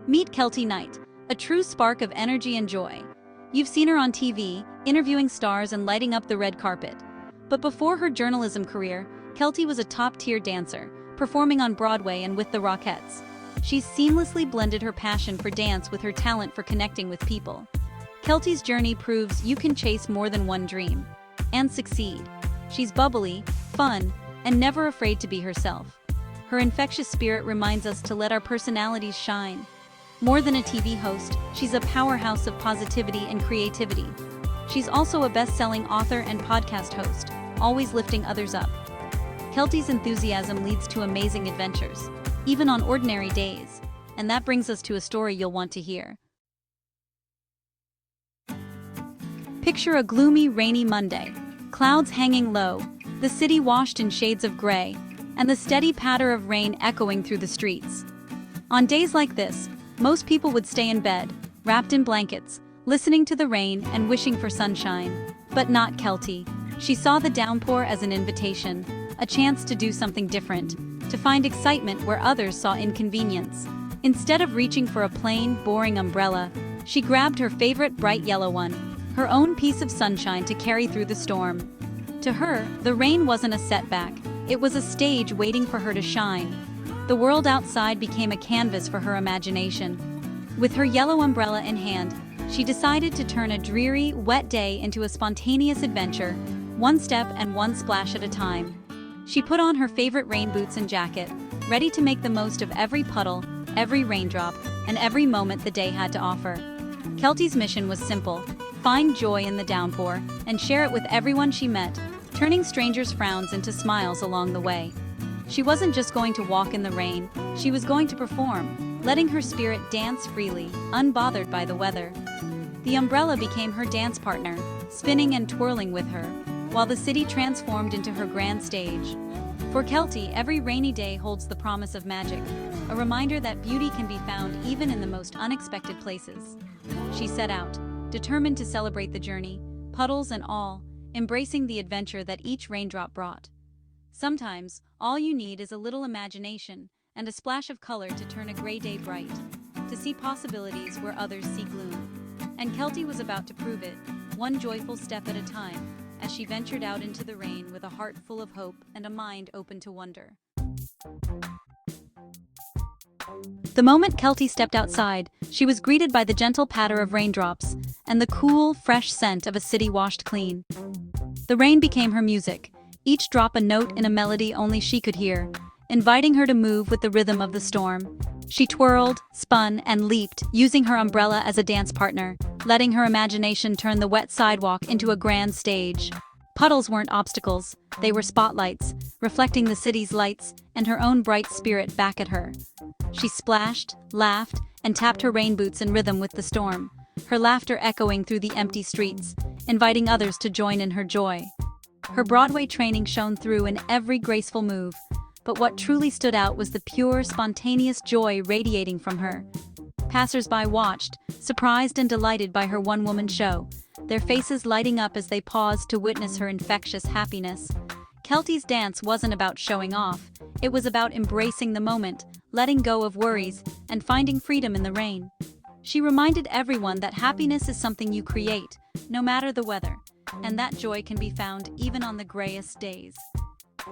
Meet Keltie Knight, a true spark of energy and joy. You've seen her on TV, interviewing stars and lighting up the red carpet. But before her journalism career, Keltie was a top-tier dancer, performing on Broadway and with the Rockettes. She's seamlessly blended her passion for dance with her talent for connecting with people. Keltie's journey proves you can chase more than one dream and succeed. She's bubbly, fun, and never afraid to be herself. Her infectious spirit reminds us to let our personalities shine. More than a TV host, she's a powerhouse of positivity and creativity. She's also a best-selling author and podcast host, always lifting others up. Keltie's enthusiasm leads to amazing adventures, even on ordinary days. And that brings us to a story you'll want to hear. Picture a gloomy, rainy Monday. Clouds hanging low, the city washed in shades of gray, and the steady patter of rain echoing through the streets. On days like this, most people would stay in bed, wrapped in blankets, listening to the rain and wishing for sunshine. But not Keltie. She saw the downpour as an invitation, a chance to do something different, to find excitement where others saw inconvenience. Instead of reaching for a plain, boring umbrella, she grabbed her favorite bright yellow one, her own piece of sunshine to carry through the storm. To her, the rain wasn't a setback, it was a stage waiting for her to shine. The world outside became a canvas for her imagination. With her yellow umbrella in hand, she decided to turn a dreary, wet day into a spontaneous adventure, one step and one splash at a time. She put on her favorite rain boots and jacket, ready to make the most of every puddle, every raindrop, and every moment the day had to offer. Keltie's mission was simple: find joy in the downpour and share it with everyone she met, turning strangers' frowns into smiles along the way. She wasn't just going to walk in the rain, she was going to perform, letting her spirit dance freely, unbothered by the weather. The umbrella became her dance partner, spinning and twirling with her, while the city transformed into her grand stage. For Keltie, every rainy day holds the promise of magic, a reminder that beauty can be found even in the most unexpected places. She set out, determined to celebrate the journey, puddles and all, embracing the adventure that each raindrop brought. Sometimes, all you need is a little imagination and a splash of color to turn a gray day bright, to see possibilities where others see gloom. And Keltie was about to prove it, one joyful step at a time, as she ventured out into the rain with a heart full of hope and a mind open to wonder. The moment Keltie stepped outside, she was greeted by the gentle patter of raindrops and the cool, fresh scent of a city washed clean. The rain became her music, each drop a note in a melody only she could hear, inviting her to move with the rhythm of the storm. She twirled, spun, and leaped, using her umbrella as a dance partner, letting her imagination turn the wet sidewalk into a grand stage. Puddles weren't obstacles, they were spotlights, reflecting the city's lights and her own bright spirit back at her. She splashed, laughed, and tapped her rain boots in rhythm with the storm, her laughter echoing through the empty streets, inviting others to join in her joy. Her Broadway training shone through in every graceful move, but what truly stood out was the pure, spontaneous joy radiating from her. Passers-by watched, surprised and delighted by her one-woman show, their faces lighting up as they paused to witness her infectious happiness. Keltie's dance wasn't about showing off, it was about embracing the moment, letting go of worries, and finding freedom in the rain. She reminded everyone that happiness is something you create, no matter the weather, and that joy can be found even on the grayest days.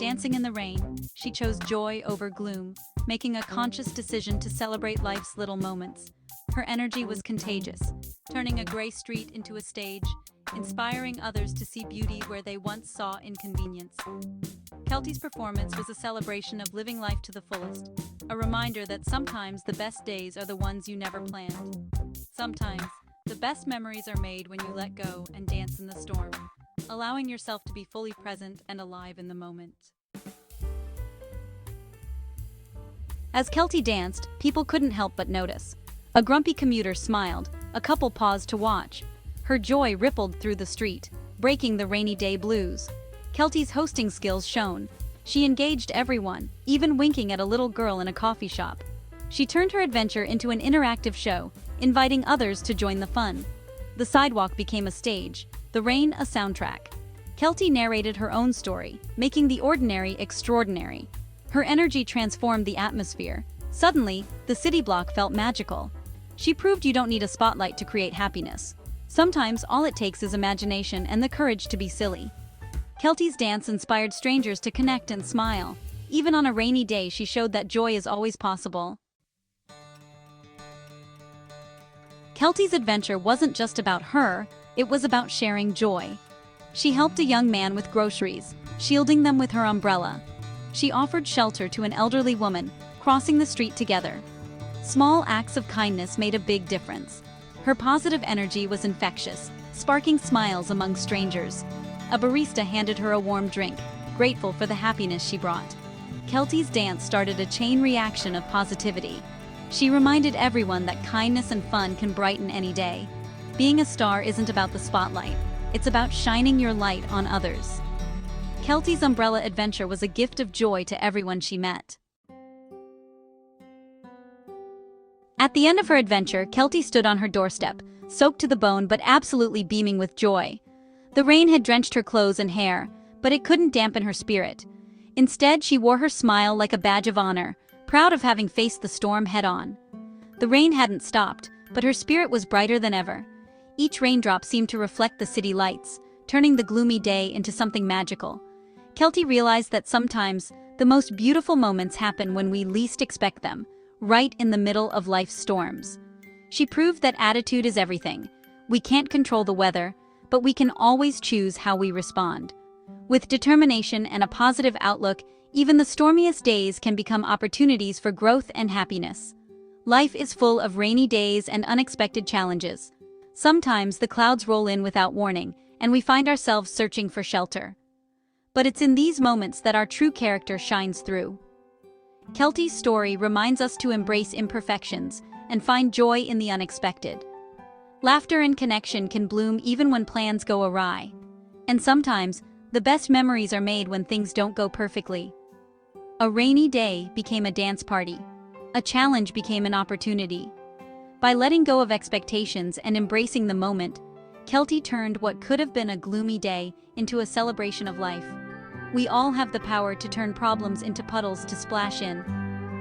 Dancing in the rain, she chose joy over gloom, making a conscious decision to celebrate life's little moments. Her energy was contagious, turning a gray street into a stage, inspiring others to see beauty where they once saw inconvenience. Keltie's performance was a celebration of living life to the fullest, a reminder that sometimes the best days are the ones you never planned. Sometimes, the best memories are made when you let go and dance in the storm, allowing yourself to be fully present and alive in the moment. As Keltie danced, people couldn't help but notice. A grumpy commuter smiled, a couple paused to watch. Her joy rippled through the street, breaking the rainy day blues. Keltie's hosting skills shone. She engaged everyone, even winking at a little girl in a coffee shop. She turned her adventure into an interactive show, inviting others to join the fun. The sidewalk became a stage, the rain a soundtrack. Keltie narrated her own story, making the ordinary extraordinary. Her energy transformed the atmosphere. Suddenly, the city block felt magical. She proved you don't need a spotlight to create happiness. Sometimes all it takes is imagination and the courage to be silly. Keltie's dance inspired strangers to connect and smile. Even on a rainy day, she showed that joy is always possible. Keltie's adventure wasn't just about her, it was about sharing joy. She helped a young man with groceries, shielding them with her umbrella. She offered shelter to an elderly woman, crossing the street together. Small acts of kindness made a big difference. Her positive energy was infectious, sparking smiles among strangers. A barista handed her a warm drink, grateful for the happiness she brought. Keltie's dance started a chain reaction of positivity. She reminded everyone that kindness and fun can brighten any day. Being a star isn't about the spotlight, it's about shining your light on others. Keltie's umbrella adventure was a gift of joy to everyone she met. At the end of her adventure, Keltie stood on her doorstep, soaked to the bone but absolutely beaming with joy. The rain had drenched her clothes and hair, but it couldn't dampen her spirit. Instead, she wore her smile like a badge of honor, proud of having faced the storm head-on. The rain hadn't stopped, but her spirit was brighter than ever. Each raindrop seemed to reflect the city lights, turning the gloomy day into something magical. Keltie realized that sometimes the most beautiful moments happen when we least expect them, right in the middle of life's storms. She proved that attitude is everything. We can't control the weather, but we can always choose how we respond. With determination and a positive outlook, even the stormiest days can become opportunities for growth and happiness. Life is full of rainy days and unexpected challenges. Sometimes the clouds roll in without warning, and we find ourselves searching for shelter. But it's in these moments that our true character shines through. Keltie's story reminds us to embrace imperfections and find joy in the unexpected. Laughter and connection can bloom even when plans go awry. And sometimes, the best memories are made when things don't go perfectly. A rainy day became a dance party. A challenge became an opportunity. By letting go of expectations and embracing the moment, Keltie turned what could have been a gloomy day into a celebration of life. We all have the power to turn problems into puddles to splash in.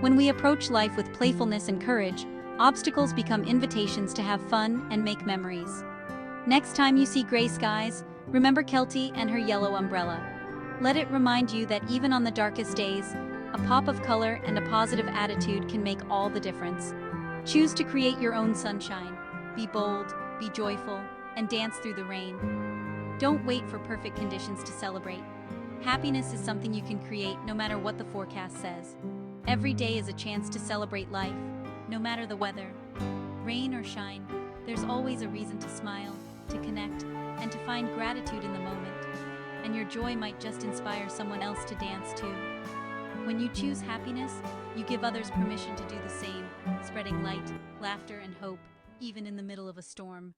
When we approach life with playfulness and courage, obstacles become invitations to have fun and make memories. Next time you see gray skies, remember Keltie and her yellow umbrella. Let it remind you that even on the darkest days, a pop of color and a positive attitude can make all the difference. Choose to create your own sunshine. Be bold, be joyful, and dance through the rain. Don't wait for perfect conditions to celebrate. Happiness is something you can create no matter what the forecast says. Every day is a chance to celebrate life, no matter the weather. Rain or shine, there's always a reason to smile, to connect, and to find gratitude in the moment. And your joy might just inspire someone else to dance too. When you choose happiness, you give others permission to do the same, spreading light, laughter, and hope, even in the middle of a storm.